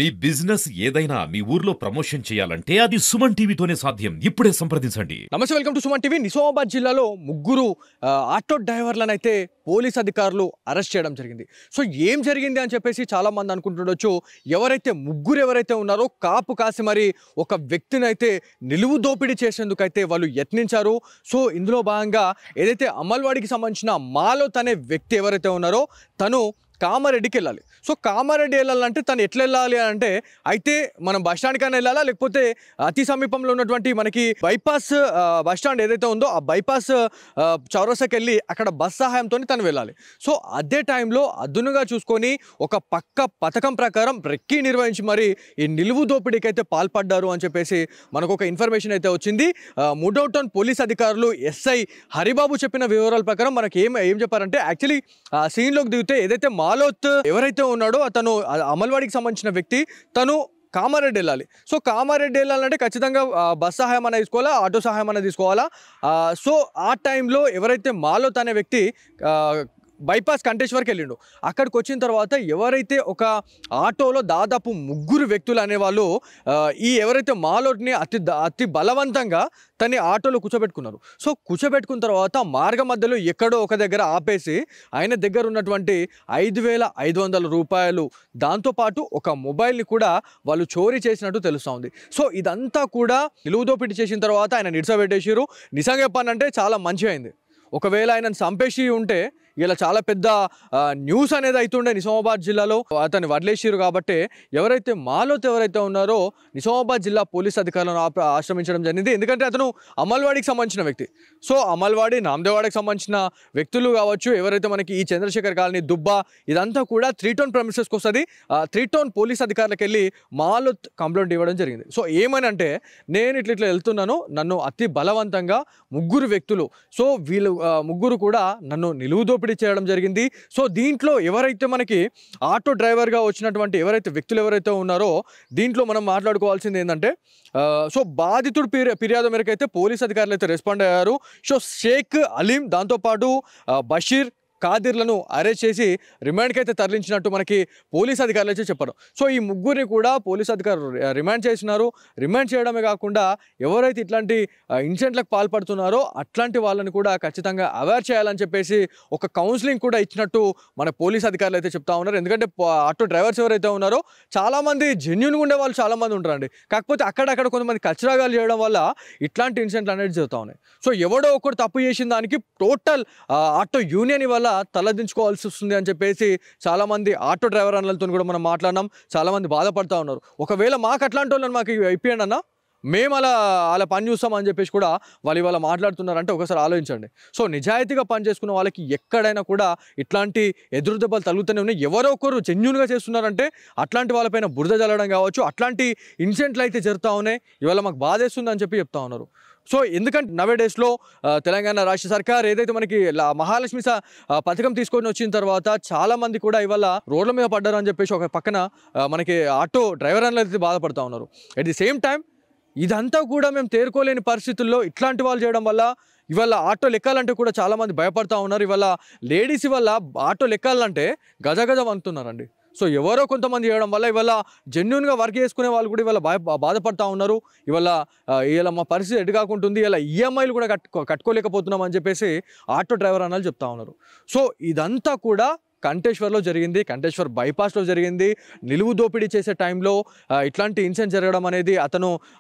మీ business ఏదైనా మీ ఊర్లో promotion చేయాలంటే అది సుమన్ టీవీతోనే సాధ్యం. ఇప్పుడే సంప్రదించండి. నమస్తే, welcome to Suman TV. Nizamabad జిల్లాలో ముగ్గురు ఆటో డ్రైవర్లను అయితే పోలీస్ అధికారులు అరెస్ట్ చేయడం జరిగింది. సో ఏం జరిగింది అని చెప్పేసి చాలా మంది అనుకుంటుండొచ్చు. ఎవరైతే ఉన్నారో కాపు కాసి మరి ఒక వ్యక్తిని అయితే నిలువు దోపిడీ చేసేందుకైతే వాళ్ళు యత్నించారు. సో ఇందులో భాగంగా ఏదైతే అమల్వాడికి సంబంధించిన మాలోత్ అనే వ్యక్తి ఎవరైతే ఉన్నారో తను కామారెడ్డికి వెళ్ళాలి. సో కామారెడ్డి వెళ్ళాలంటే తను ఎట్లా వెళ్ళాలి అంటే అయితే మనం బస్ స్టాండ్కైనా వెళ్ళాలా, లేకపోతే అతి సమీపంలో ఉన్నటువంటి మనకి బైపాస్ బస్ స్టాండ్ ఏదైతే ఉందో ఆ బైపాస్ చౌరస్తాకి వెళ్ళి అక్కడ బస్ సహాయంతో తను వెళ్ళాలి. సో అదే టైంలో అదునుగా చూసుకొని ఒక పక్క పథకం ప్రకారం రెక్కీ నిర్వహించి మరి ఈ నిలువు దోపిడీకి అయితే పాల్పడ్డారు అని చెప్పేసి మనకు ఒక ఇన్ఫర్మేషన్ అయితే వచ్చింది. మూడౌటౌన్ పోలీస్ అధికారులు ఎస్ఐ హరిబాబు చెప్పిన వివరాల ప్రకారం మనకి ఏం చెప్పారంటే యాక్చువల్లీ సీన్లోకి దిగితే ఏదైతే మాలోత్ ఎవరైతే ఉన్నాడో అతను అమల్వాడికి సంబంధించిన వ్యక్తి, తను కామారెడ్డి వెళ్ళాలి. సో కామారెడ్డి వెళ్ళాలంటే ఖచ్చితంగా బస్ సహాయం అనేది తీసుకోవాలా, ఆటో సహాయం అనేది తీసుకోవాలా. సో ఆ టైంలో ఎవరైతే మాలోత్ అనే వ్యక్తి బైపాస్ కంటేశ్వర్కి వెళ్ళిండు. అక్కడికి వచ్చిన తర్వాత ఎవరైతే ఒక ఆటోలో దాదాపు ముగ్గురు వ్యక్తులు అనేవాళ్ళు ఈ ఎవరైతే మాలోట్ని అతి బలవంతంగా తన్ని ఆటోలో కూర్చోబెట్టుకున్నారు. సో కూర్చోబెట్టుకున్న తర్వాత మార్గ మధ్యలో ఎక్కడో ఒక దగ్గర ఆపేసి ఆయన దగ్గర ఉన్నటువంటి 5,500 రూపాయలు, దాంతోపాటు ఒక మొబైల్ని కూడా వాళ్ళు చోరీ చేసినట్టు తెలుస్తూ ఉంది. సో ఇదంతా కూడా నిలువు దోపిడీ చేసిన తర్వాత ఆయన నిడిసబెట్టేసారు. నిజంగా చెప్పానంటే చాలా మంచిగా అయింది. ఒకవేళ ఆయనను చంపేసి ఉంటే ఇలా చాలా పెద్ద న్యూస్ అనేది అవుతుండే నిజామాబాద్ జిల్లాలో. అతన్ని వదిలేసారు కాబట్టి ఎవరైతే మాలోత్ ఉన్నారో నిజామాబాద్ జిల్లా పోలీస్ అధికారులను ఆశ్రమించడం జరిగింది. ఎందుకంటే అతను అమల్వాడికి సంబంధించిన వ్యక్తి. సో అమల్వాడి, నామదేవాడికి సంబంధించిన వ్యక్తులు కావచ్చు, ఎవరైతే మనకి ఈ చంద్రశేఖర్ కాలనీ, దుబ్బా ఇదంతా కూడా 3 టౌన్ ప్రెమిసెస్కి వస్తుంది. 3 టౌన్ పోలీస్ అధికారులకు వెళ్ళి మాలోత్ కంప్లైంట్ ఇవ్వడం జరిగింది. సో ఏమని అంటే, నేను ఇట్లా వెళ్తున్నాను, నన్ను అతి బలవంతంగా ముగ్గురు వ్యక్తులు, సో వీళ్ళు ముగ్గురు కూడా నన్ను నిలువు దోపిడీ చేయడం జరిగింది. సో దీంట్లో ఎవరైతే మనకి ఆటో డ్రైవర్గా వచ్చినటువంటి వ్యక్తులు ఎవరైతే ఉన్నారో దీంట్లో మనం మాట్లాడుకోవాల్సింది ఏంటంటే, సో బాధితుడు ఫిర్యాదు మేరకు అయితే పోలీస్ అధికారులు అయితే రెస్పాండ్ అయ్యారు. సో షేక్ అలీం, దాంతోపాటు బషీర్, ఖాదిర్లను అరెస్ట్ చేసి రిమాండ్కి అయితే తరలించినట్టు మనకి పోలీస్ అధికారులు అయితే చెప్పారు. సో ఈ ముగ్గురిని కూడా పోలీస్ అధికారులు రిమాండ్ చేసినారు. రిమాండ్ చేయడమే కాకుండా ఎవరైతే ఇట్లాంటి ఇన్సిడెంట్లకు పాల్పడుతున్నారో అట్లాంటి వాళ్ళని కూడా ఖచ్చితంగా అవేర్ చేయాలని చెప్పేసి ఒక కౌన్సిలింగ్ కూడా ఇచ్చినట్టు మన పోలీస్ అధికారులు అయితే చెప్తా ఉన్నారు. ఎందుకంటే ఆటో డ్రైవర్స్ ఎవరైతే ఉన్నారో చాలామంది జెన్యూన్గా ఉండే వాళ్ళు చాలామంది ఉంటారండి. కాకపోతే అక్కడక్కడ కొంతమంది కచ్చరాగాలు చేయడం వల్ల ఇట్లాంటి ఇన్సిడెంట్లు అనేది జరుగుతూ ఉన్నాయి. సో ఎవడో ఒకరు తప్పు చేసిన దానికి టోటల్ ఆటో యూనియన్ వల్ల తలదించుకోవాల్సి వస్తుంది అని చెప్పేసి చాలామంది ఆటో డ్రైవర్ అన్నలతో కూడా మనం మాట్లాడినాం. చాలామంది బాధపడతా ఉన్నారు. ఒకవేళ మాకు అట్లాంటి వాళ్ళని మాకు ఇప్పియండి అన్న, మేము అలా పని చూస్తామని చెప్పేసి కూడా వాళ్ళు ఇవాళ మాట్లాడుతున్నారంటే ఒకసారి ఆలోచించండి. సో నిజాయితీగా పని చేసుకున్న వాళ్ళకి ఎక్కడైనా కూడా ఇట్లాంటి ఎదురు దెబ్బలు తగులుతూనే ఉన్నాయి. ఎవరో ఒకరు జెన్యూన్గా చేస్తున్నారంటే అట్లాంటి వాళ్ళపైన బురద జల్లడం కావచ్చు, అట్లాంటి ఇన్సిడెంట్లు అయితే జరుగుతూ ఉన్నాయి. ఇవాళ మాకు బాధేస్తుంది అని చెప్పి చెప్తా ఉన్నారు. సో ఎందుకంటే నవేడేస్లో తెలంగాణ రాష్ట్ర సర్కార్ ఏదైతే మనకి మహాలక్ష్మి పథకం తీసుకొని వచ్చిన తర్వాత చాలామంది కూడా ఇవాళ రోడ్ల మీద పడ్డారు అని చెప్పేసి ఒక పక్కన మనకి ఆటో డ్రైవర్ అనేది అయితే బాధపడుతూ ఉన్నారు. అట్ ది సేమ్ టైం ఇదంతా కూడా మేము తేరుకోలేని పరిస్థితుల్లో ఇట్లాంటి వాళ్ళు చేయడం వల్ల ఇవాళ ఆటోలు ఎక్కాలంటే కూడా చాలామంది భయపడతా ఉన్నారు. ఇవాళ లేడీస్ ఇవాళ ఆటోలు ఎక్కాలంటే గజగజ వంతున్నారండి. సో ఎవరో కొంతమంది చేయడం వల్ల ఇవాళ జెన్యూన్గా వర్క్ చేసుకునే వాళ్ళు కూడా ఇవాళ బాధపడతా ఉన్నారు. ఇవాళ మా పరిస్థితి ఎటు కాకుంటుంది, ఇలా ఈఎంఐలు కూడా కట్టుకోలేకపోతున్నాం అని చెప్పేసి ఆటో డ్రైవర్ అన్నలు చెప్తా ఉన్నారు. సో ఇదంతా కూడా కంటేశ్వర్లో జరిగింది, కంటేశ్వర్ బైపాస్లో జరిగింది. నిలువు దోపిడీ చేసే టైంలో ఇట్లాంటి ఇన్సిడెంట్ జరగడం అనేది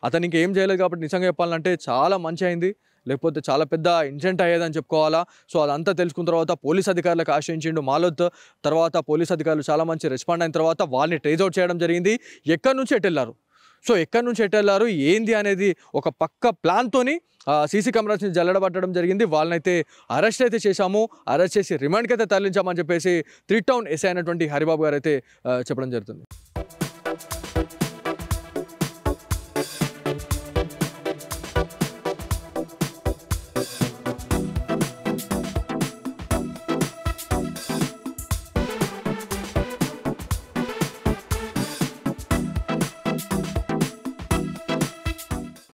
అతనికి ఏం చేయలేదు కాబట్టి నిజంగా చెప్పాలంటే చాలా మంచి అయింది. లేకపోతే చాలా పెద్ద ఇన్సిడెంట్ అయ్యేదని చెప్పుకోవాలా. సో అదంతా తెలుసుకున్న తర్వాత పోలీస్ అధికారులకు ఆశ్రయించిండు మాలోత్. తర్వాత పోలీస్ అధికారులు చాలా మంచి రెస్పాండ్ అయిన తర్వాత వాళ్ళని ట్రేస్ అవుట్ చేయడం జరిగింది. ఎక్కడి నుంచి ఎటు వెళ్ళారు ఏంది అనేది ఒక పక్క ప్లాన్తోని సీసీ కెమెరాస్ని జల్లడబట్టడం జరిగింది. వాళ్ళనైతే అరెస్ట్ అయితే చేశాము. అరెస్ట్ చేసి రిమాండ్కి అయితే తరలించామని చెప్పేసి 3 టౌన్ ఎస్ఐ అయినటువంటి హరిబాబు గారు అయితే చెప్పడం జరుగుతుంది.